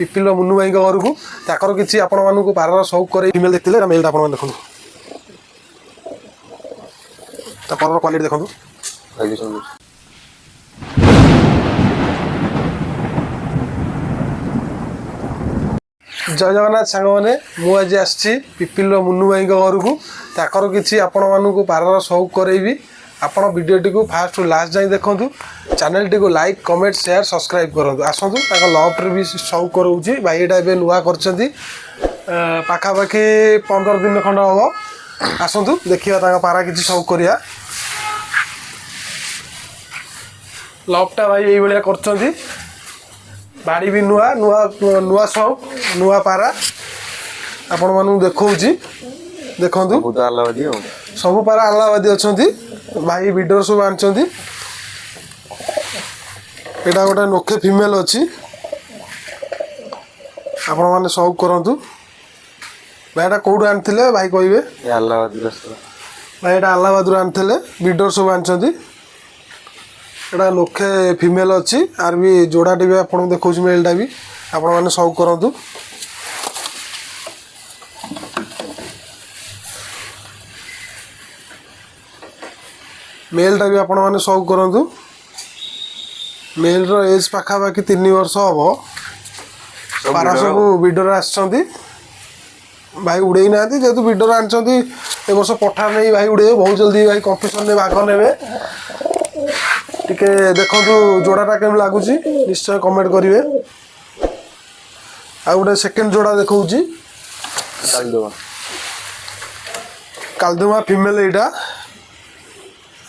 पिपिल मुन्नू भाई घर को ताकर किसी आपण मानक पारार सौक कर फीमेल देखते मेल आप देखो पारार क्वालिटी देखो जय जगन्नाथ सांग मैंने मुझे आसी पिपिल मुन्नू भाई घर को ताकर किसी आपण मानक पारार सौक करेबी आपण वीडियोटी को फास्ट टू लास्ट जाए देखूँ चैनल टी को लाइक कमेंट शेयर सब्सक्राइब करूँ आसतु लफ्ट भी सौक करोची भाई ये नुआ कर पाखापाखि 15 दिन खंड हम आसतु देखा पारा किसी सौक करिया लफ्टा भाई ये कर बाड़ी भी नुआ नुआ नुआ सौक नुआ पारा आपण मानू देखा देखु सब पारा अल्लाहबादी अच्छा भाई वीडियो सब आनी यहाँ गोटे नोखे फीमेल अच्छी आपण मैंने सौक करूँ भाई यहाँ कौटू आनी भाई कहे भाई यहाँ अल्लाहबाद आनी वीडियो सब आनी यहाँ नोखे फीमेल अच्छी आर भी जोड़ाटे भी आपको देखा मेलटा भी आपण मैंने सौक करूँ मेलटा भी आपण मैंने सौक करूँ मेल एज पाखापाखि 3 वर्ष हम पारा सब वीडियो आसछंती भाई उड़े ना जेहेतु वीडियो आनी ए वर्ष पठा नहीं भाई उड़े बहुत जल्दी भाई कंपटीशन में भाग ने टिके देखु जोड़ाटा केम लगुच निश्चय कमेंट करेंगे आ गोटे सेकेंड जोड़ा देखा कालदुमा फीमेल यहाँ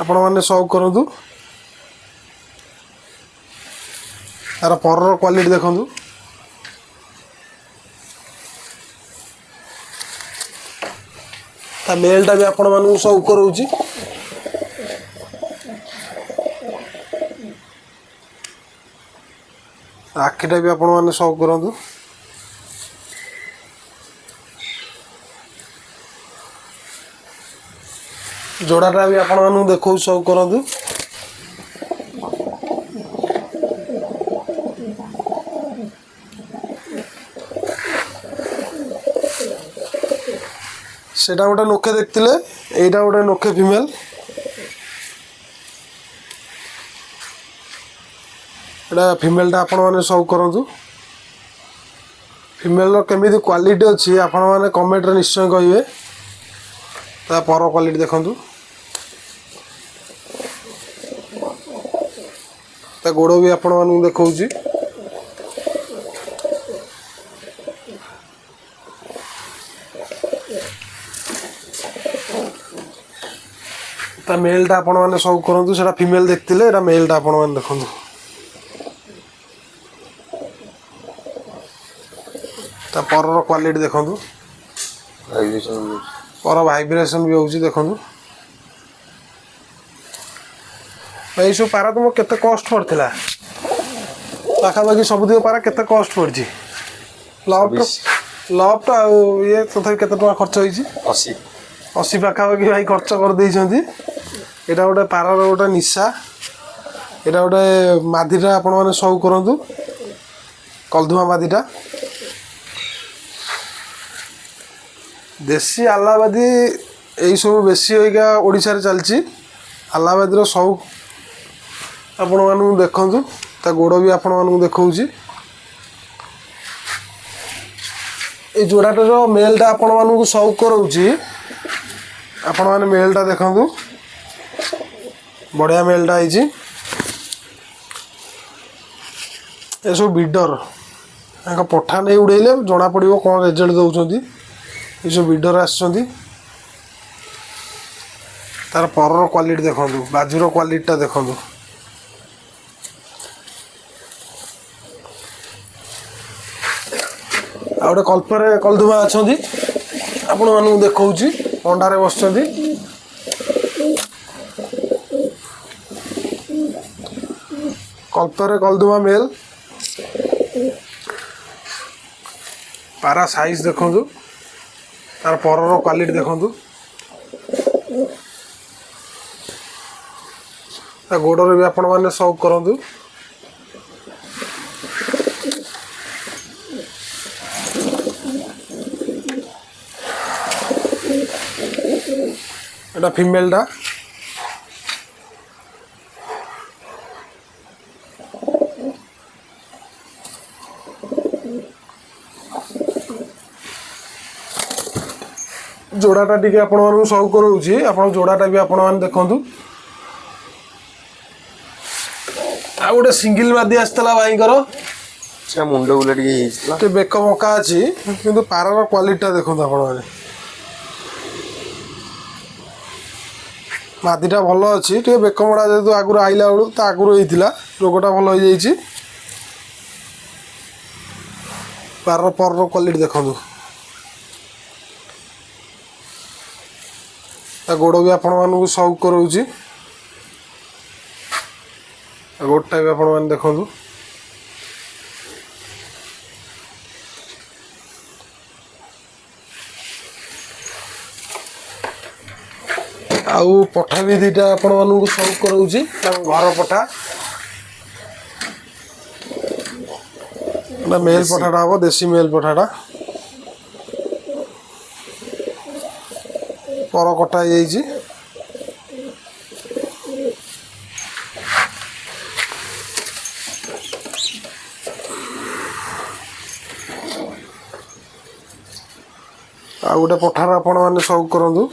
आपण मैंने सौक करूँ तार पर क्वालिटी देखु मेलटा भी आपण मानू सौक करोची आखिटा भी आपण मैंने सौक करूँ जोड़ाटा भी आपण मानू देखो सौक करूँ सेटा गोटे नोखे देखते यहाँ गोटे नोखे फीमेल एटा फीमेलटा आपण मैंने सौक करूँ फीमेल केमी क्वालिटी अच्छी आपण मैंने कमेंट निश्चय कहे पर क्वालिटी देखु गोड़ भी आपण मानू देखा मेलटा आपण मैंने सौक करूँ से फीमेल देखते यहाँ मेलटा आपण मैंने देखु पर क्वालिटी देखु पर वाइब्रेशन भी होची देखु भाई सब पारा तुम केते कॉस्ट पड़ता पाखापाखि सब पारा केते कॉस्ट पड़ी लफ्ट लफ्ट ये तथा केते टका खर्च होईची 80 पाखापाखि भाई खर्च कर देइछंती एटा गोटे पारार गोटे निशा एटा गोटे मादिटा आपण माने सौक करूँ कलधुमा मादिटा देशी अल्लाहबादी यही सब बेसी होगा ओडिशा रे चलची अल्लाहबादी सौक आपण मानू देखु ता गोड़ भी आपण मानू देखौची ए जोड़ाटर मेलटा आपण मानू सौक करोची आपण माने मेलटा देखु बढ़िया मेलटा है ये सब बिडर पठा नहीं उड़ेले जना पड़ो कौन रेजल्ट दौरान ये सब बिडर आसर तार पर क्वालिटी देखु बाजूर क्वालिटीटा देखु आ गए कल्परे कलधुमा अच्छा आपण मानू देखा अंडारे बस कल्परे कलधुमा मेल पारा साइज देखु तार पर क्वालिटी देखु गोड़े भी आपण मैंने सौक करूँ এটা ফিমেলটা। जोड़ाटा टी आपण सब कराऊँगी आप जोड़ाटा भी आपण मैंने देखु आ गोटे सिंगल मादी आसला भाईकर मुंड बुले बेक मका अच्छी कि पारार क्वालिटा देखो आप मादीटा भल अच्छी टे बेक मड़ा जेहतु आगुरी आइला बेलू तो आगुरी होता रोगटा भल हो जाइए पार पर क्वालिटी देखो गोड़ भी आपण मानक सब कराऊँगी गोड़टा भी आपण मैंने देखु आउ पठा भी दुईटा आपण मानक सब कराऊँगी घर पठा मेल पठाटा हम देसी मेल पठाटा पर कटा जाइए आ गोटे पठार आपण मैंने सब करूँ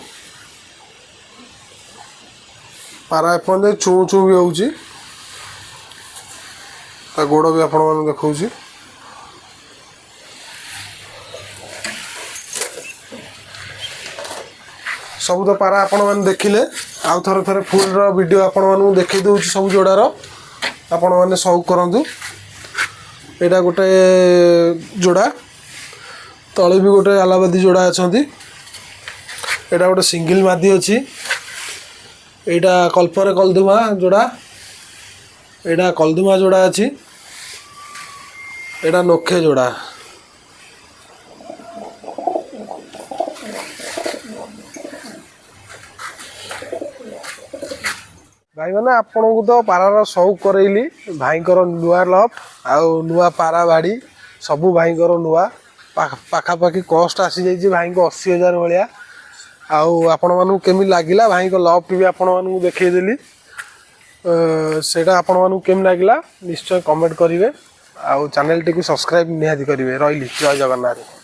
पारा एपर्यंत चू चू भी होची गोड़ भी आपण मैंने देखा सब तो पारा आपण मैंने देखिले आउ थरे थरे फुल वीडियो आपण मानू देखी दूँ सब जोड़ार आपण मैंने सब करूँ यहाँ गोटे जोड़ा तले भी गोटे आलाबादी जोड़ा अच्छा यहाँ गोटे सिंगल मादी अच्छी यहाँ कल्परे कलदुमा जोड़ा यहाँ कलदुमा जोड़ा अच्छी यहाँ नोखे जोड़ा भाई मैंने आपन को तो पारार शौक करैली भाईकर नुआ लफ आउ नुआ पारा बाड़ी सबू भाईकर नुआ पाखापाखि कस्ट आसी जाइए भाई को 80,000 भाया आउ आपण मानू केमी लागिला भाई को लफ्ट भी आपण मानू देखैदेली सेटा आपण मानू केमी लागिला निश्चय कमेंट करेंगे आउ चैनल टी को सब्सक्राइब निहाती करेंगे रही जय जगन्नाथ।